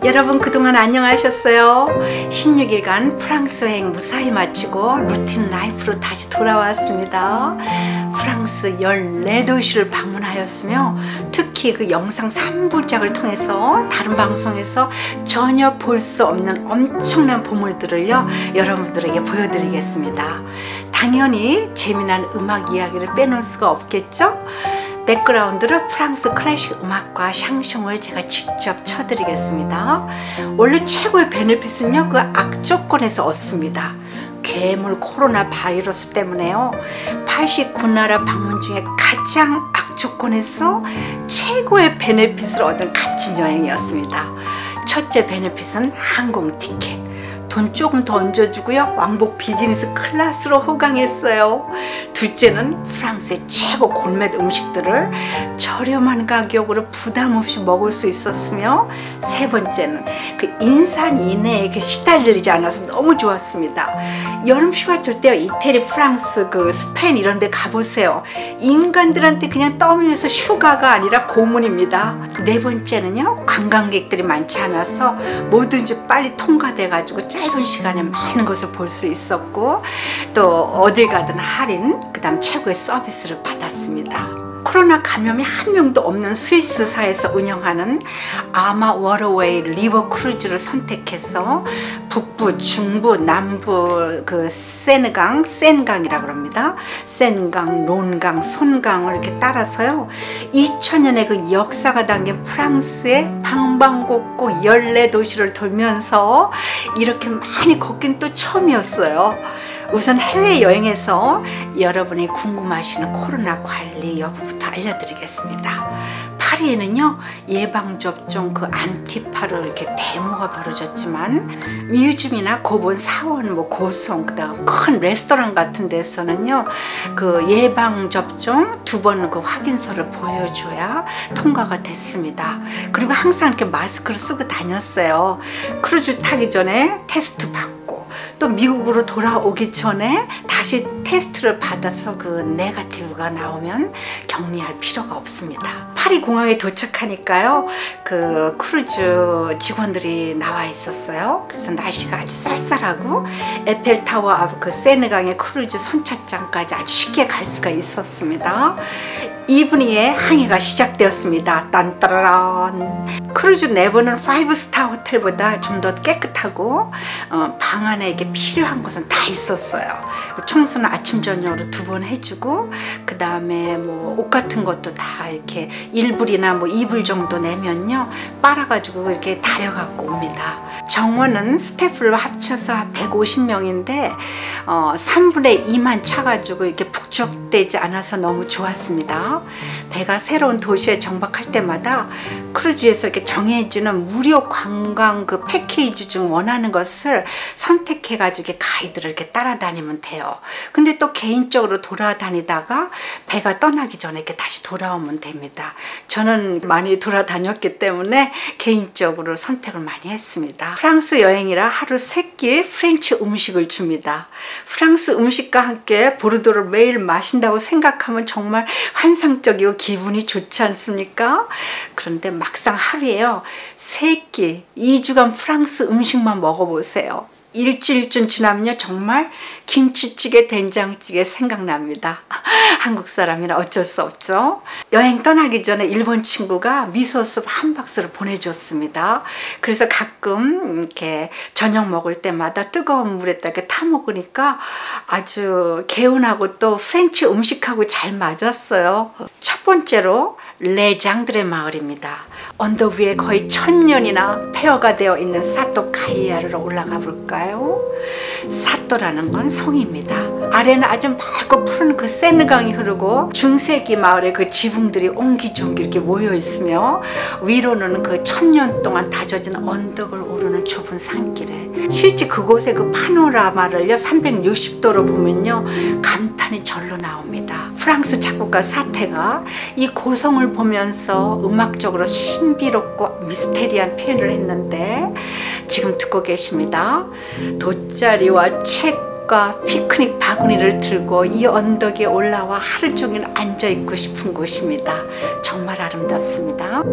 여러분 그동안 안녕하셨어요? 16일간 프랑스 여행 무사히 마치고 루틴 라이프로 다시 돌아왔습니다. 프랑스 14도시를 방문하였으며 특히 그 영상 3부작을 통해서 다른 방송에서 전혀 볼 수 없는 엄청난 보물들을요 여러분들에게 보여드리겠습니다. 당연히 재미난 음악 이야기를 빼놓을 수가 없겠죠? 백그라운드로 프랑스 클래식 음악과 샹송을 제가 직접 쳐드리겠습니다. 원래 최고의 베네핏은요 그 악조건에서 얻습니다. 괴물 코로나 바이러스 때문에요 89나라 방문 중에 가장 악조건에서 최고의 베네핏을 얻은 값진 여행이었습니다. 첫째 베네핏은 항공 티켓, 돈 조금 더 얹어주고요 왕복 비즈니스 클래스로 호강했어요. 둘째는 프랑스의 최고 골맛 음식들을 저렴한 가격으로 부담 없이 먹을 수 있었으며, 세 번째는 그 인산 이내에 시달리지 않아서 너무 좋았습니다. 여름 휴가철 때 이태리, 프랑스, 스페인 이런 데 가보세요. 인간들한테 그냥 떠밀려서 휴가가 아니라 고문입니다. 네 번째는요 관광객들이 많지 않아서 뭐든지 빨리 통과돼 가지고 짧은 시간에 많은 것을 볼 수 있었고, 또 어딜 가든 할인, 그 다음 최고의 서비스를 받았습니다. 코로나 감염이 한 명도 없는 스위스사에서 운영하는 아마 워터웨이 리버 크루즈를 선택해서 북부, 중부, 남부 센강이라 그럽니다. 센강, 론강, 손강을 이렇게 따라서요 2000년의 그 역사가 담긴 프랑스의 방방곡곡 14도시를 돌면서 이렇게 많이 걷긴 또 처음이었어요. 우선 해외여행에서 여러분이 궁금하시는 코로나 관리 여부부터 알려드리겠습니다. 파리에는요 예방접종 안티파로 이렇게 데모가 벌어졌지만, 뮤즘이나 고본 사원, 고성, 그다음 큰 레스토랑 같은 데서는요 예방접종 2번 확인서를 보여줘야 통과가 됐습니다. 그리고 항상 이렇게 마스크를 쓰고 다녔어요. 크루즈 타기 전에 테스트 받고, 또 미국으로 돌아오기 전에 다시 테스트를 받아서 네거티브가 나오면 격리할 필요가 없습니다. 파리 공항에 도착하니까요 크루즈 직원들이 나와 있었어요. 그래서 날씨가 아주 쌀쌀하고 에펠타워 앞 세느강의 크루즈 선착장까지 아주 쉽게 갈 수가 있었습니다. 이브닝에 항해가 시작되었습니다. 딴따라란. 크루즈 내부는 5스타 호텔보다 좀 더 깨끗하고 방 안에 이게 필요한 것은 다 있었어요. 청소는 아침 저녁으로 2번 해주고, 그 다음에 옷 같은 것도 다 이렇게 1불이나 2불 정도 내면요 빨아가지고 이렇게 다려갖고 옵니다. 정원은 스태프를 합쳐서 150명인데 3분의 2만 차가지고 이렇게 북적대지 않아서 너무 좋았습니다. 배가 새로운 도시에 정박할 때마다 크루즈에서 이렇게 정해주는 무료 관광 패키지 중 원하는 것을 선택해가지고 가이드를 이렇게 따라다니면 돼요. 근데 또 개인적으로 돌아다니다가 배가 떠나기 전에 이렇게 다시 돌아오면 됩니다. 저는 많이 돌아다녔기 때문에 개인적으로 선택을 많이 했습니다. 프랑스 여행이라 하루 3끼 프렌치 음식을 줍니다. 프랑스 음식과 함께 보르도를 매일 마신다고 생각하면 정말 환상적이고 기분이 좋지 않습니까? 그런데 막상 하루에요 3끼 2주간 프랑스 음식만 먹어보세요. 일주일쯤 지나면요 정말 김치찌개, 된장찌개 생각납니다. 한국 사람이라 어쩔 수 없죠. 여행 떠나기 전에 일본 친구가 미소숲 한 박스를 보내줬습니다. 그래서 가끔 이렇게 저녁 먹을 때마다 뜨거운 물에다 이렇게 타 먹으니까 아주 개운하고 또 프렌치 음식하고 잘 맞았어요. 첫 번째로 레장드레 마을입니다. 언덕 위에 거의 1000년이나 폐허가 되어 있는 사또 카이아르로 올라가 볼까요? 사또라는 건 성입니다. 아래는 아주 맑고 푸른 세느강이 흐르고 중세기 마을의 지붕들이 옹기종기 이렇게 모여 있으며, 위로는 1000년 동안 다져진 언덕을 오르는 좁은 산길에 실제 그곳의 파노라마를요 360도로 보면요 감탄이 절로 나옵니다. 프랑스 작곡가 사테가 이 고성을 보면서 음악적으로 신비롭고 미스테리한 표현을 했는데, 지금 듣고 계십니다. 돗자리와 책과 피크닉 바구니를 들고 이 언덕에 올라와 하루 종일 앉아있고 싶은 곳입니다. 정말 아름답습니다.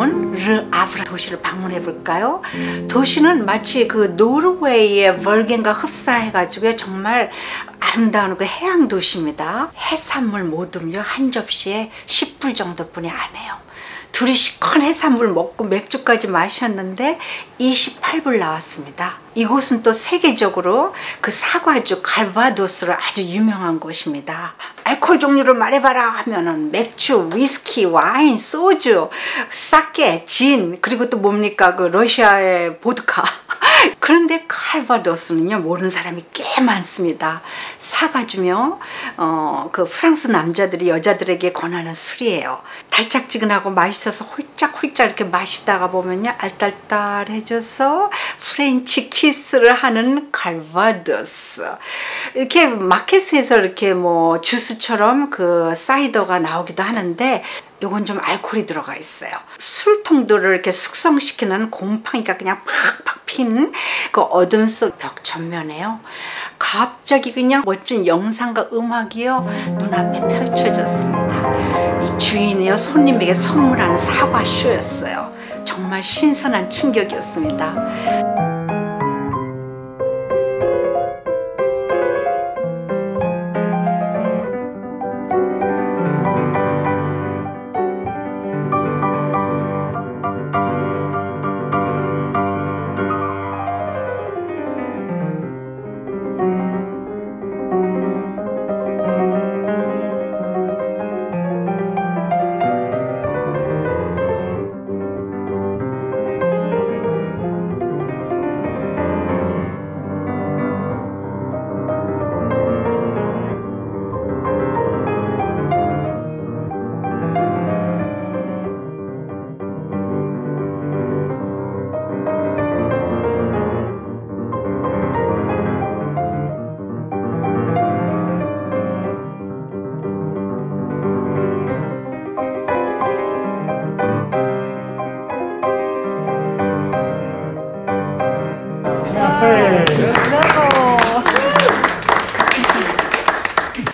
남은 르 아브레 도시를 방문해 볼까요? 도시는 마치 그 노르웨이의 벌겐과 흡사해가지고 정말 아름다운 그 해양 도시입니다. 해산물 모듬요 한 접시에 10불 정도뿐이 안 해요. 둘이 시큰 해산물 먹고 맥주까지 마셨는데 28불 나왔습니다. 이곳은 또 세계적으로 그 사과주 칼바도스로 아주 유명한 곳입니다. 알코올 종류를 말해봐라 하면은 맥주, 위스키, 와인, 소주, 사케, 진, 그리고 또 뭡니까 그 러시아의 보드카. 그런데 칼바도스는요 모르는 사람이 꽤 많습니다. 사과주며 그 프랑스 남자들이 여자들에게 권하는 술이에요. 달짝지근하고 맛있어서 홀짝홀짝 이렇게 마시다가 보면요 알딸딸해져서 프렌치 키스를 하는 칼바도스. 이렇게 마켓에서 이렇게 뭐 주스처럼 그 사이더가 나오기도 하는데 요건 좀 알코올이 들어가 있어요. 술통들을 이렇게 숙성시키는 곰팡이가 그냥 팍팍 핀 그 어둠 속 벽 전면에요. 갑자기 그냥 멋진 영상과 음악이요 눈앞에 펼쳐졌습니다. 이 주인이요 손님에게 선물하는 사과 쇼였어요. 정말 신선한 충격이었습니다.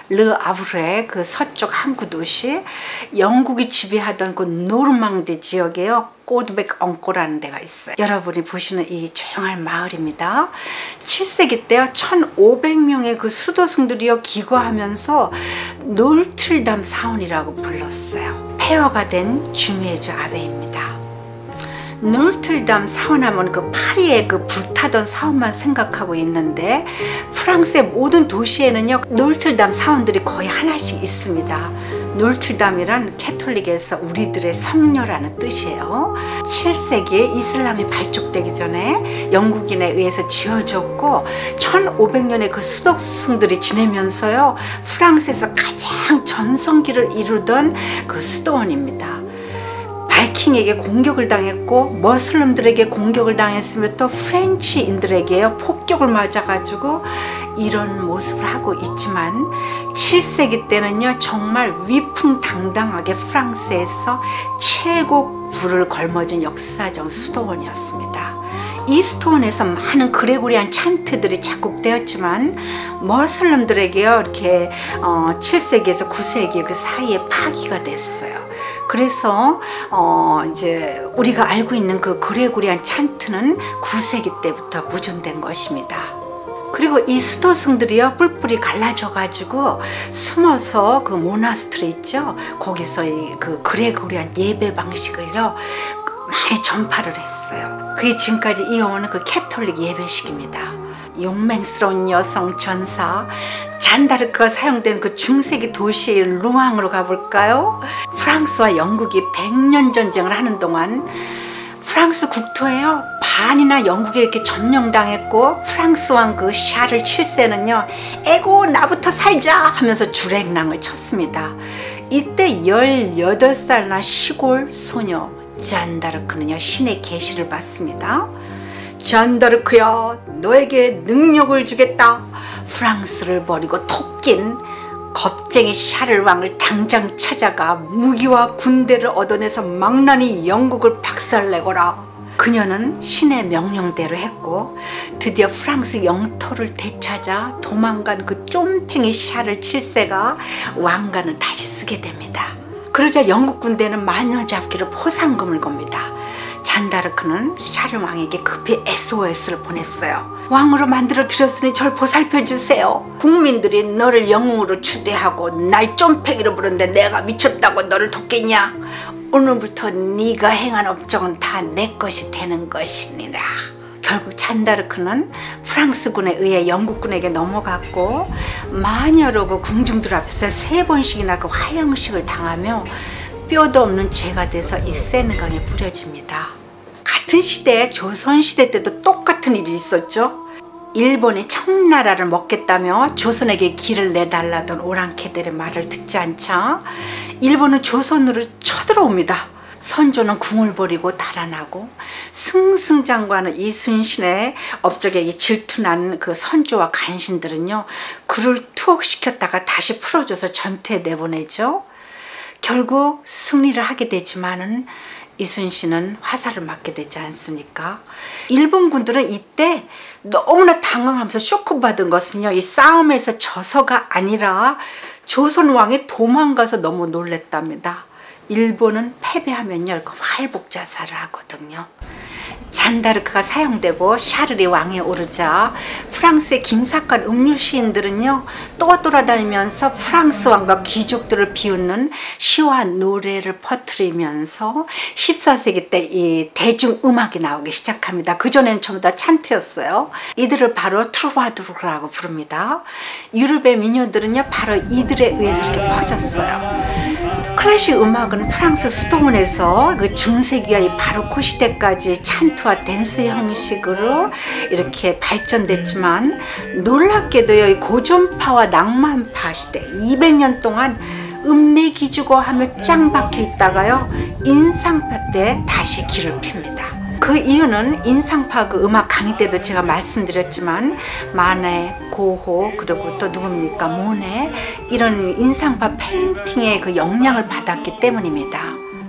르 아브레 그 서쪽 항구 도시, 영국이 지배하던 그 노르망디 지역에요 꼬드백 엉꼬라는 데가 있어요. 여러분이 보시는 이 조용한 마을입니다. 7세기 때요 1500명의 그 수도승들이요 기거하면서 노르틀담 사원이라고 불렀어요. 폐허가 된 주미에주 아베입니다. 노르틀담 사원하면 그 파리의 그 불타던 사원만 생각하고 있는데 프랑스의 모든 도시에는요 노르틀담 사원들이 거의 하나씩 있습니다. 노르틀담이란 캐톨릭에서 우리들의 성녀라는 뜻이에요. 7세기에 이슬람이 발족되기 전에 영국인에 의해서 지어졌고 1500년의 그 수도승들이 지내면서요 프랑스에서 가장 전성기를 이루던 그 수도원입니다. 바이킹에게 공격을 당했고 머슬림들에게 공격을 당했으며 또 프렌치인들에게 폭격을 맞아가지고 이런 모습을 하고 있지만 7세기 때는요 정말 위풍당당하게 프랑스에서 최고 부를 걸머쥔 역사적 수도원이었습니다. 이 수도원에서 많은 그레고리안 찬트들이 작곡되었지만 머슬림들에게요 이렇게 7세기에서 9세기 그 사이에 파기가 됐어요. 그래서 이제 우리가 알고 있는 그 그레고리안 찬트는 9세기 때부터 무존된 것입니다. 그리고 이 수도승들이요 뿔뿔이 갈라져 가지고 숨어서 그 모나스트리 있죠 거기서 그 그레고리안 예배 방식을요 많이 전파를 했어요. 그게 지금까지 이어오는 그 캐톨릭 예배식입니다. 용맹스러운 여성 전사 잔다르크가 사용된 그 중세기 도시 루앙으로 가볼까요? 프랑스와 영국이 100년 전쟁을 하는 동안 프랑스 국토에요 반이나 영국에 이렇게 점령당했고 프랑스 왕 그 샤를 7세는요 에고 나부터 살자 하면서 주랭랑을 쳤습니다. 이때 18살나 시골 소녀 잔다르크는요 신의 계시를 받습니다. 잔다르크야 너에게 능력을 주겠다. 프랑스를 버리고 토낀 겁쟁이 샤를 왕을 당장 찾아가 무기와 군대를 얻어내서 망나니 영국을 박살내거라. 그녀는 신의 명령대로 했고 드디어 프랑스 영토를 되찾아 도망간 그 쫌팽이 샤를 7세가 왕관을 다시 쓰게 됩니다. 그러자 영국 군대는 마녀 잡기로 포상금을 겁니다. 잔다르크는 샤르 왕에게 급히 SOS를 보냈어요. 왕으로 만들어 드렸으니 절 보살펴 주세요. 국민들이 너를 영웅으로 추대하고 날 쫌팽이로 부르는데 내가 미쳤다고 너를 돕겠냐? 오늘부터 네가 행한 업적은 다 내 것이 되는 것이니라. 결국 잔다르크는 프랑스군에 의해 영국군에게 넘어갔고 마녀로 그 궁중들 앞에서 3번씩이나 그 화형식을 당하며 뼈도 없는 죄가 돼서 이 세느강에 뿌려집니다. 같은 시대에 조선시대 때도 똑같은 일이 있었죠. 일본이 청나라를 먹겠다며 조선에게 길을 내달라던 오랑캐들의 말을 듣지 않자 일본은 조선으로 쳐들어옵니다. 선조는 궁을 버리고 달아나고 승승장구하는 이순신의 업적에 질투난 그 선조와 간신들은요, 그를 투옥시켰다가 다시 풀어줘서 전투에 내보내죠. 결국 승리를 하게 되지만은 이순신은 화살을 맞게 되지 않습니까? 일본 군들은 이때 너무나 당황하면서 쇼크받은 것은요, 이 싸움에서 져서가 아니라 조선 왕이 도망가서 너무 놀랬답니다. 일본은 패배하면요, 활복 자살을 하거든요. 잔다르크가 사용되고 샤르리 왕에 오르자 프랑스의 김사관 음유 시인들은요, 또 돌아다니면서 프랑스 왕과 귀족들을 비웃는 시와 노래를 퍼뜨리면서 14세기 때 이 대중음악이 나오기 시작합니다. 그전에는 전부 다 찬트였어요. 이들을 바로 트루바두르라고 부릅니다. 유럽의 민요들은요, 바로 이들에 의해서 이렇게 퍼졌어요. 클래식 음악은 프랑스 수도원에서 그 중세기와 이 바로코 시대까지 찬투와 댄스 형식으로 이렇게 발전됐지만 놀랍게도요, 이 고전파와 낭만파 시대 200년 동안 음매 기주고 하며 짱 박혀 있다가요, 인상파 때 다시 길을 핍니다. 그 이유는 인상파 그 음악 강의 때도 제가 말씀드렸지만 마네, 고호, 그리고 또 누굽니까, 모네, 이런 인상파 페인팅의 그 영향을 받았기 때문입니다.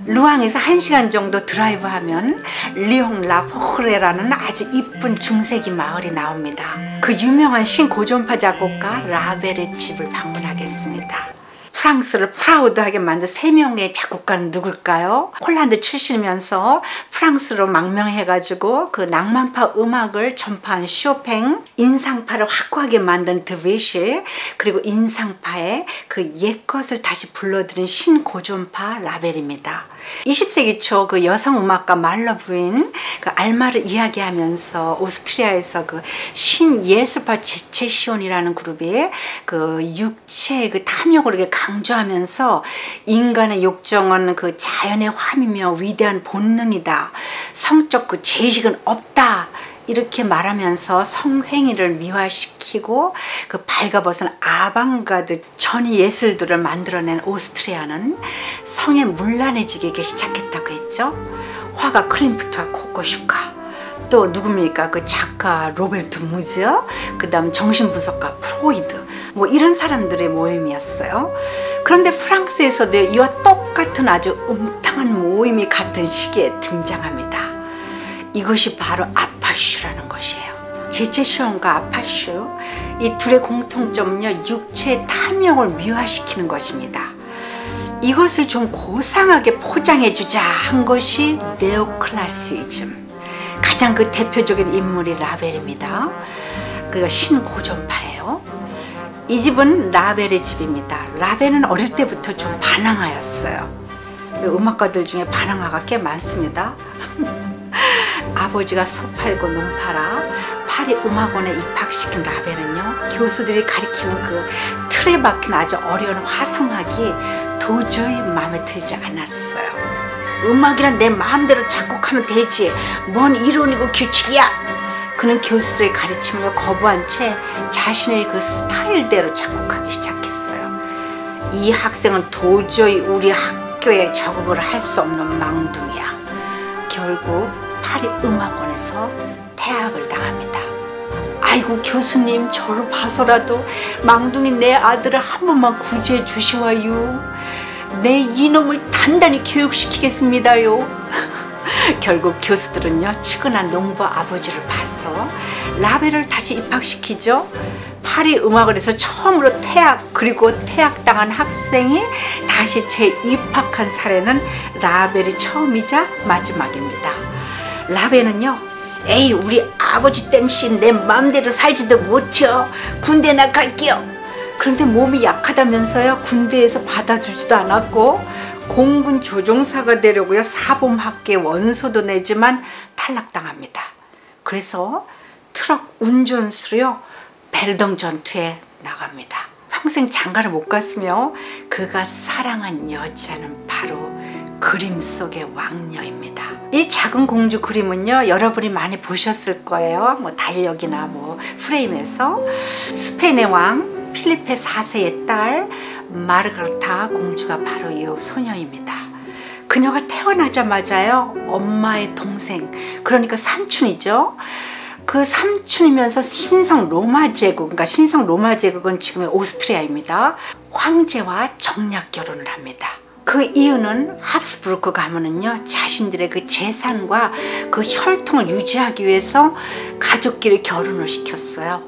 루앙에서 1시간 정도 드라이브하면 리옹 라포흐레라는 아주 이쁜 중세기 마을이 나옵니다. 그 유명한 신고전파 작곡가 라벨의 집을 방문하겠습니다. 프랑스를 프라우드하게 만든 3명의 작곡가는 누굴까요? 폴란드 출신이면서 프랑스로 망명해가지고 그 낭만파 음악을 전파한 쇼팽, 인상파를 확고하게 만든 드비시, 그리고 인상파의 그 옛것을 다시 불러들인 신고전파 라벨입니다. 20세기 초 그 여성 음악가 말러 부인 그 알마를 이야기하면서 오스트리아에서 그 신예술파 제체시온이라는 그룹이 그 육체의 그 탐욕을 이렇게 강조하면서 인간의 욕정은 그 자연의 화미며 위대한 본능이다, 성적 그 죄식은 없다, 이렇게 말하면서 성행위를 미화시키고 그 발가벗은 아방가드 전위 예술들을 만들어낸 오스트리아는 성에 문란해지기 시작했다고 했죠. 화가 클림프트와 코코슈카, 또 누굽니까, 그 작가 로베르트 무즈, 그 다음 정신분석가 프로이드, 뭐 이런 사람들의 모임이었어요. 그런데 프랑스에서도 이와 똑같은 아주 음탕한 모임이 같은 시기에 등장합니다. 이것이 바로 아파슈라는 것이에요. 제체시온과 아파슈, 이 둘의 공통점은요, 육체의 탐욕을 미화시키는 것입니다. 이것을 좀 고상하게 포장해주자 한 것이 네오클래시즘. 가장 그 대표적인 인물이 라벨입니다. 그가 신고전파예요. 이 집은 라벨의 집입니다. 라벨은 어릴 때부터 좀 반항아였어요. 음악가들 중에 반항아가 꽤 많습니다. 아버지가 소 팔고 농 팔아 파리 음악원에 입학시킨 라벨은요, 교수들이 가리키는 그 틀에 박힌 아주 어려운 화성학이 도저히 마음에 들지 않았어요. 음악이란 내 마음대로 작곡하면 되지, 뭔 이론이고 규칙이야. 그는 교수들의 가르침을 거부한 채 자신의 그 스타일대로 작곡하기 시작했어요. 이 학생은 도저히 우리 학교에 적응을 할 수 없는 망둥이야. 결국 파리 음악원에서 퇴학을 당합니다. 아이고 교수님, 저를 봐서라도 망둥이 내 아들을 한 번만 구제해 주시와요. 내 이놈을 단단히 교육시키겠습니다요. 결국 교수들은요 측은한 농부 아버지를 봐서 라벨을 다시 입학시키죠. 파리 음악원에서 처음으로 퇴학, 그리고 퇴학당한 학생이 다시 재입학한 사례는 라벨이 처음이자 마지막입니다. 라벨은요, 에이 우리 아버지 땜신 내 맘대로 살지도 못해요. 군대나 갈게요. 그런데 몸이 약하다면서요 군대에서 받아주지도 않았고 공군 조종사가 되려고요 사범학교에 원서도 내지만 탈락당합니다. 그래서 트럭 운전수로요 베르동 전투에 나갑니다. 평생 장가를 못 갔으며 그가 사랑한 여자는 바로 그림 속의 왕녀입니다. 이 작은 공주 그림은요 여러분이 많이 보셨을 거예요. 뭐 달력이나 뭐 프레임에서 스페인의 왕 필리페 4세의 딸 마르가르타 공주가 바로 이 소녀입니다. 그녀가 태어나자마자요 엄마의 동생, 그러니까 삼촌이죠. 그 삼촌이면서 신성 로마 제국, 그러니까 신성 로마 제국은 지금의 오스트리아입니다. 황제와 정략 결혼을 합니다. 그 이유는 합스부르크 가문은요 자신들의 그 재산과 그 혈통을 유지하기 위해서 가족끼리 결혼을 시켰어요.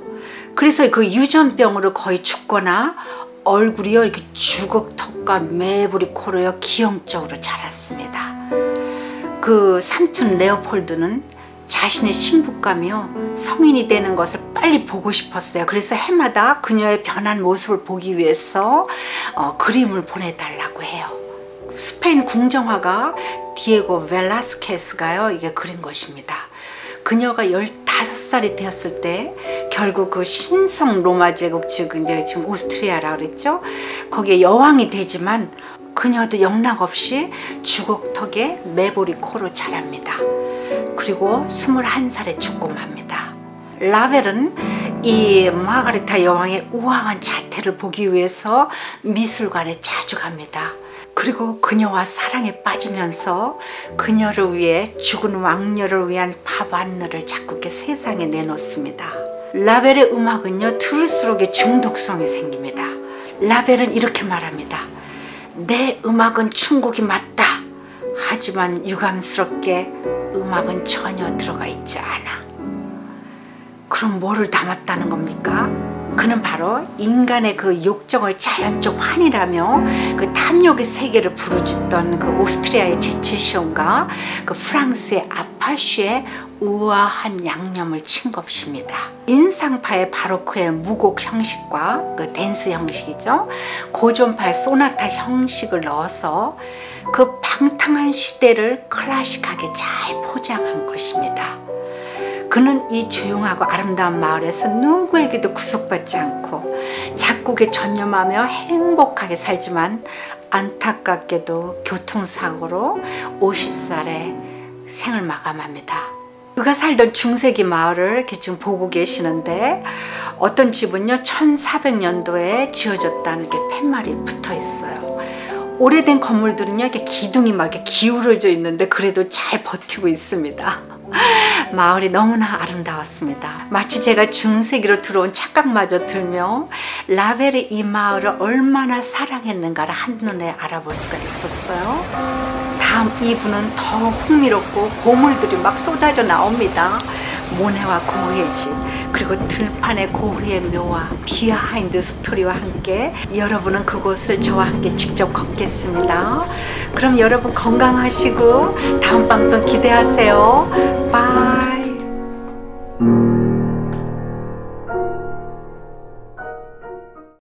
그래서 그 유전병으로 거의 죽거나 얼굴이요 이렇게 주걱턱과 매부리 코로요 기형적으로 자랐습니다. 그 삼촌 레오폴드는 자신의 신부감이요 성인이 되는 것을 빨리 보고 싶었어요. 그래서 해마다 그녀의 변한 모습을 보기 위해서 그림을 보내달라고 해요. 스페인 궁정화가 디에고 벨라스케스가요 이게 그린 것입니다. 그녀가 15살이 되었을 때 결국 그 신성 로마 제국, 즉 이제 지금 오스트리아라 그랬죠. 거기에 여왕이 되지만 그녀도 영락없이 주걱턱에 매보리 코로 자랍니다. 그리고 21살에 죽고 맙니다. 라벨은 이 마가리타 여왕의 우아한 자태를 보기 위해서 미술관에 자주 갑니다. 그리고 그녀와 사랑에 빠지면서 그녀를 위해 죽은 왕녀를 위한 밥안너를 자꾸 이렇게 세상에 내놓습니다. 라벨의 음악은요 들을수록 중독성이 생깁니다. 라벨은 이렇게 말합니다. 내 음악은 춘곡이 맞다. 하지만 유감스럽게 음악은 전혀 들어가 있지 않아. 그럼 뭐를 담았다는 겁니까? 그는 바로 인간의 그 욕정을 자연적 환희라며 그 탐욕의 세계를 부르짖던 그 오스트리아의 제치시온과 그 프랑스의 아파슈의 우아한 양념을 친 것입니다. 인상파의 바로크의 무곡 형식과 그 댄스 형식이죠. 고전파의 소나타 형식을 넣어서 그 방탕한 시대를 클래식하게 잘 포장한 것입니다. 그는 이 조용하고 아름다운 마을에서 누구에게도 구속받지 않고 작곡에 전념하며 행복하게 살지만 안타깝게도 교통사고로 50살에 생을 마감합니다. 그가 살던 중세기 마을을 이렇게 지금 보고 계시는데 어떤 집은요 1400년도에 지어졌다는 게 팻말이 붙어 있어요. 오래된 건물들은요 이렇게 기둥이 막 이렇게 기울어져 있는데 그래도 잘 버티고 있습니다. 마을이 너무나 아름다웠습니다. 마치 제가 중세기로 들어온 착각마저 들며 라벨이 이 마을을 얼마나 사랑했는가를 한눈에 알아볼 수가 있었어요. 다음 2부는 더 흥미롭고 보물들이 막 쏟아져 나옵니다. 모네와 고흐의 집, 그리고 들판의 고흐의 묘와 비하인드 스토리와 함께 여러분은 그곳을 저와 함께 직접 걷겠습니다. 그럼 여러분 건강하시고 다음 방송 기대하세요. 바이.